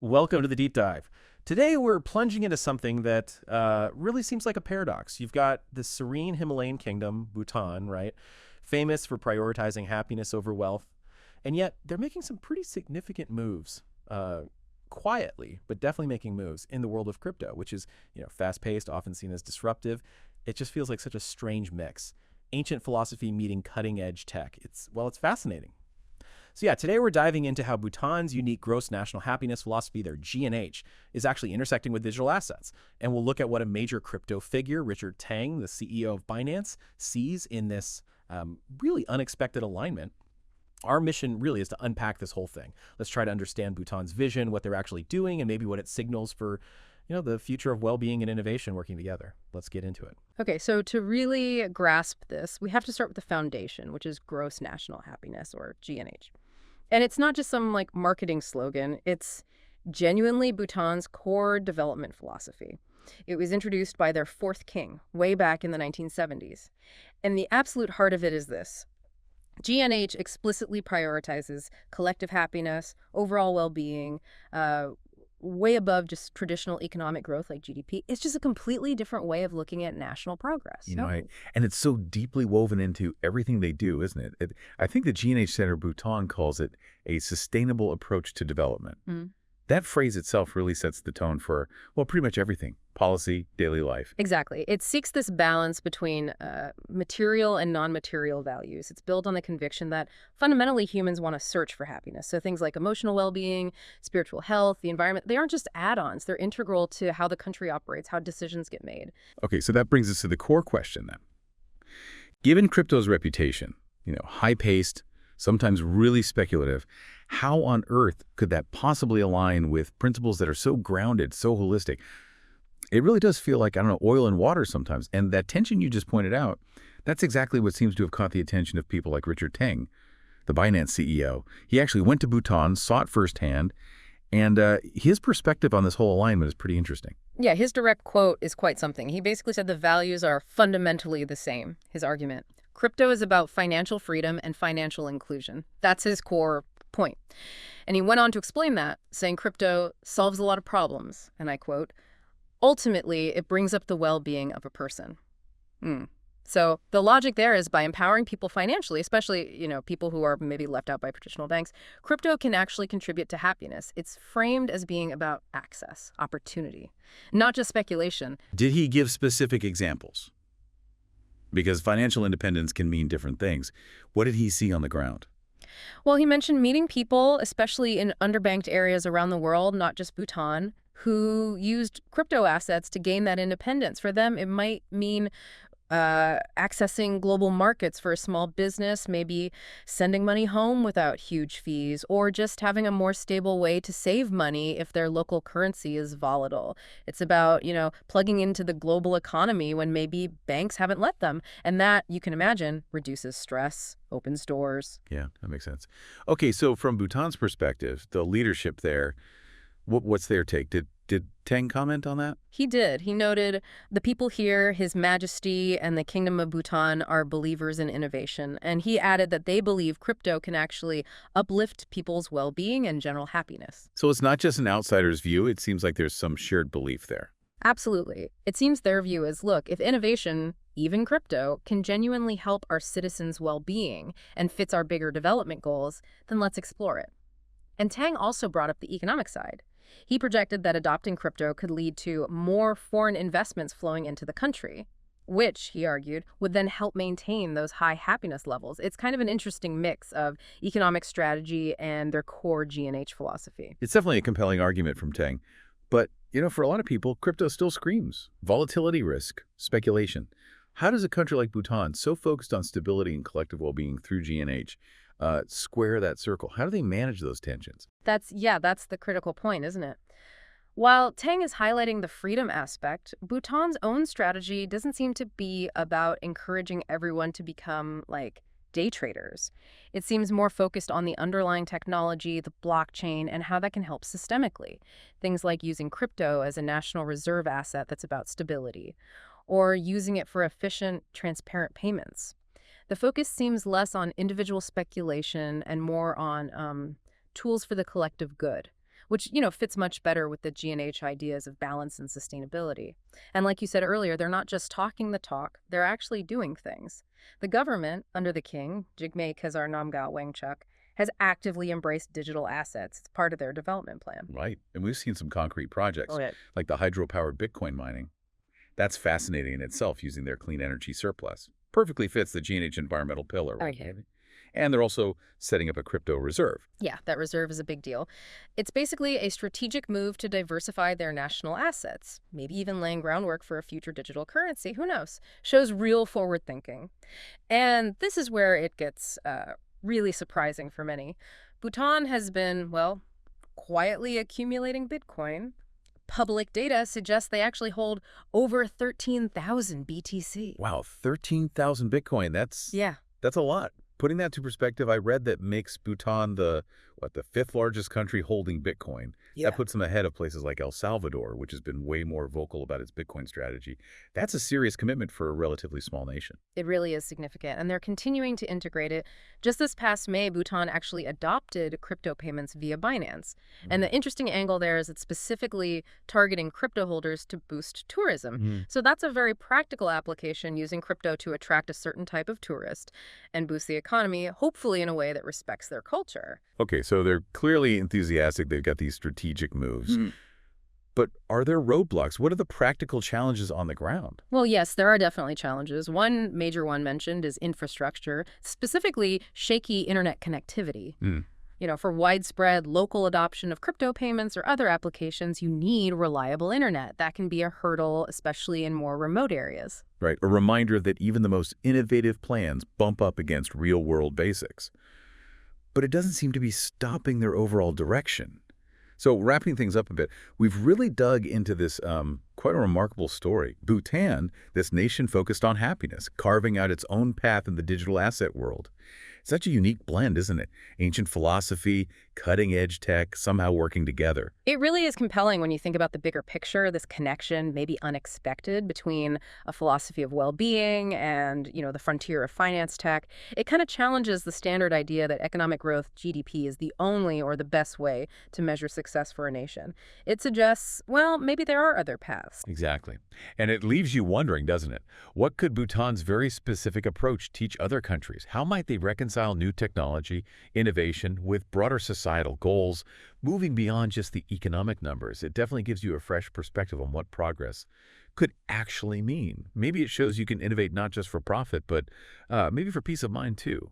Welcome to the deep dive. Today we're plunging into something that really seems like a paradox. You've got this serene Himalayan kingdom, Bhutan, right? Famous for prioritizing happiness over wealth. And yet they're making some pretty significant moves, quietly, but definitely making moves in the world of crypto, which is, fast-paced, often seen as disruptive. It just feels like such a strange mix. Ancient philosophy meeting cutting-edge tech. It's fascinating. So yeah, today we're diving into how Bhutan's unique gross national happiness philosophy, their G&H, is actually intersecting with digital assets. And we'll look at what a major crypto figure, Richard Teng, the CEO of Binance, sees in this really unexpected alignment. Our mission really is to unpack this whole thing. Let's try to understand Bhutan's vision, what they're actually doing, and maybe what it signals for the future of well-being and innovation working together. Let's get into it. Okay, so to really grasp this, we have to start with the foundation, which is gross national happiness, or GNH. And it's not just some marketing slogan, it's genuinely Bhutan's core development philosophy. It was introduced by their fourth king way back in the 1970s. And the absolute heart of it is this. GNH explicitly prioritizes collective happiness, overall well-being, way above just traditional economic growth like GDP. It's just a completely different way of looking at national progress. And it's so deeply woven into everything they do, isn't it? I think the G&H Center Bhutan calls it a sustainable approach to development. Mm. That phrase itself really sets the tone for, well, pretty much everything. Policy, daily life. Exactly. It seeks this balance between material and non-material values. It's built on the conviction that fundamentally humans want to search for happiness. So things like emotional well-being, spiritual health, the environment, they aren't just add-ons. They're integral to how the country operates, how decisions get made. Okay, so that brings us to the core question then. Given crypto's reputation, high-paced, sometimes really speculative, how on earth could that possibly align with principles that are so grounded, so holistic? It really does feel like, oil and water sometimes. And that tension you just pointed out, that's exactly what seems to have caught the attention of people like Richard Teng, the Binance CEO. He actually went to Bhutan, saw it firsthand, and his perspective on this whole alignment is pretty interesting. Yeah, his direct quote is quite something. He basically said the values are fundamentally the same, his argument. Crypto is about financial freedom and financial inclusion. That's his core point. And he went on to explain that, saying crypto solves a lot of problems, and I quote, "Ultimately, it brings up the well-being of a person." So the logic there is by empowering people financially, especially, people who are maybe left out by traditional banks, crypto can actually contribute to happiness. It's framed as being about access, opportunity, not just speculation. Did he give specific examples? Because financial independence can mean different things. What did he see on the ground? Well, he mentioned meeting people, especially in underbanked areas around the world, not just Bhutan, who used crypto assets to gain that independence. For them, it might mean accessing global markets for a small business, maybe sending money home without huge fees, or just having a more stable way to save money if their local currency is volatile. It's about, plugging into the global economy when maybe banks haven't let them. And that, you can imagine, reduces stress, opens doors. Yeah, that makes sense. Okay, so from Bhutan's perspective, the leadership there, what's their take? Did Teng comment on that? He did. He noted the people here, His Majesty and the Kingdom of Bhutan, are believers in innovation. And he added that they believe crypto can actually uplift people's well-being and general happiness. So it's not just an outsider's view. It seems like there's some shared belief there. Absolutely. It seems their view is, look, if innovation, even crypto, can genuinely help our citizens' well-being and fits our bigger development goals, then let's explore it. And Teng also brought up the economic side. He projected that adopting crypto could lead to more foreign investments flowing into the country, which, he argued, would then help maintain those high happiness levels. It's kind of an interesting mix of economic strategy and their core G&H philosophy. It's definitely a compelling argument from Teng. But, for a lot of people, crypto still screams volatility risk, speculation. How does a country like Bhutan, so focused on stability and collective well-being through G&H, square that circle? How do they manage those tensions? That's the critical point, isn't it? While Teng is highlighting the freedom aspect, Bhutan's own strategy doesn't seem to be about encouraging everyone to become, day traders. It seems more focused on the underlying technology, the blockchain, and how that can help systemically. Things like using crypto as a national reserve asset that's about stability, or using it for efficient, transparent payments. The focus seems less on individual speculation and more on tools for the collective good, which, fits much better with the G&H ideas of balance and sustainability. And like you said earlier, they're not just talking the talk, they're actually doing things. The government, under the king, Jigme Khazar Namgyal Wangchuk, has actively embraced digital assets. It's part of their development plan. Right. And we've seen some concrete projects, Yeah. like the hydro-powered Bitcoin mining. That's fascinating in itself, using their clean energy surplus. Perfectly fits the G&H environmental pillar. Okay. And they're also setting up a crypto reserve. Yeah, that reserve is a big deal. It's basically a strategic move to diversify their national assets, maybe even laying groundwork for a future digital currency. Who knows? Shows real forward thinking. And this is where it gets really surprising for many. Bhutan has been, well, quietly accumulating Bitcoin. Public data suggests they actually hold over 13,000 BTC. Wow, 13,000 Bitcoin. That's a lot. Putting that to perspective, I read that makes Bhutan the fifth largest country holding Bitcoin. Yeah. That puts them ahead of places like El Salvador, which has been way more vocal about its Bitcoin strategy. That's a serious commitment for a relatively small nation. It really is significant, and they're continuing to integrate it. Just this past May, Bhutan actually adopted crypto payments via Binance. And the interesting angle there is it's specifically targeting crypto holders to boost tourism. So that's a very practical application, using crypto to attract a certain type of tourist and boost the economy, hopefully in a way that respects their culture. Okay, so they're clearly enthusiastic. They've got these strategic moves. But are there roadblocks? What are the practical challenges on the ground? Well, yes, there are definitely challenges. One major one mentioned is infrastructure, specifically shaky internet connectivity. For widespread local adoption of crypto payments or other applications, you need reliable internet. That can be a hurdle, especially in more remote areas. Right, a reminder that even the most innovative plans bump up against real-world basics. But it doesn't seem to be stopping their overall direction. So wrapping things up a bit, we've really dug into this quite a remarkable story. Bhutan, this nation focused on happiness, carving out its own path in the digital asset world. Such a unique blend, isn't it? Ancient philosophy, cutting-edge tech, somehow working together. It really is compelling when you think about the bigger picture, this connection, maybe unexpected, between a philosophy of well-being and, the frontier of finance tech. It kind of challenges the standard idea that economic growth, GDP, is the only or the best way to measure success for a nation. It suggests, well, maybe there are other paths. Exactly. And it leaves you wondering, doesn't it? What could Bhutan's very specific approach teach other countries? How might they reconcile new technology, innovation with broader societal goals, moving beyond just the economic numbers? It definitely gives you a fresh perspective on what progress could actually mean. Maybe it shows you can innovate not just for profit, but maybe for peace of mind too.